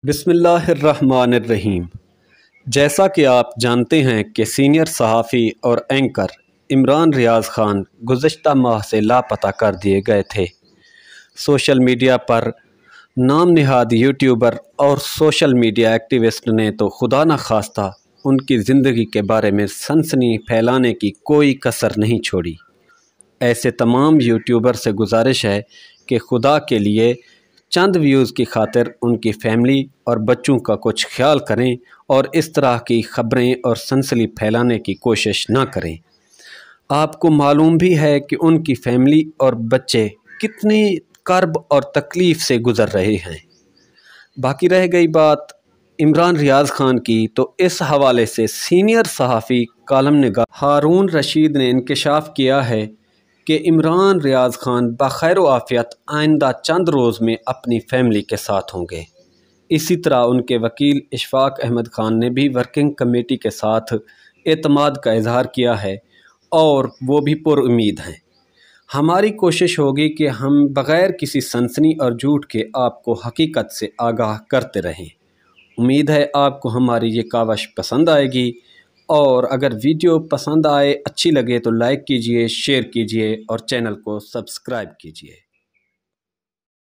بسم اللہ الرحمن الرحیم۔ جیسا کہ آپ جانتے ہیں کہ سینئر صحافی اور اینکر عمران ریاض خان گزشتہ ماہ سے لاپتہ کر دیے گئے تھے۔ سوشل میڈیا پر نام نہاد یوٹیوبر اور سوشل میڈیا ایکٹیوسٹ نے تو خدا نخواستہ ان کی زندگی کے بارے میں سنسنی پھیلانے کی کوئی کسر نہیں چھوڑی۔ ایسے تمام یوٹیوبر سے گزارش ہے کہ خدا کے لیے چند ویوز کی خاطر ان کی فیملی اور بچوں کا کچھ خیال کریں اور اس طرح کی خبریں اور سنسنی پھیلانے کی کوشش نہ کریں۔ آپ کو معلوم بھی ہے کہ ان کی فیملی اور بچے کتنی کرب اور تکلیف سے گزر رہے ہیں۔ باقی رہ گئی بات عمران ریاض خان کی، تو اس حوالے سے سینئر صحافی کالم نگار ہارون رشید نے انکشاف کیا ہے کہ عمران ریاض خان بخیر و عافیت آئندہ چند روز میں اپنی فیملی کے ساتھ ہوں گے۔ اسی طرح ان کے وکیل اشفاق احمد خان نے بھی ورکنگ کمیٹی کے ساتھ اعتماد کا اظہار کیا ہے اور وہ بھی پر امید ہیں۔ ہماری کوشش ہوگی کہ ہم بغیر کسی سنسنی اور جھوٹ کے آپ کو حقیقت سے آگاہ کرتے رہیں۔ امید ہے آپ کو ہماری یہ کاوش پسند آئے گی، اور اگر ویڈیو پسند آئے، اچھی لگے تو لائک کیجئے، شیئر کیجئے اور چینل کو سبسکرائب کیجئے۔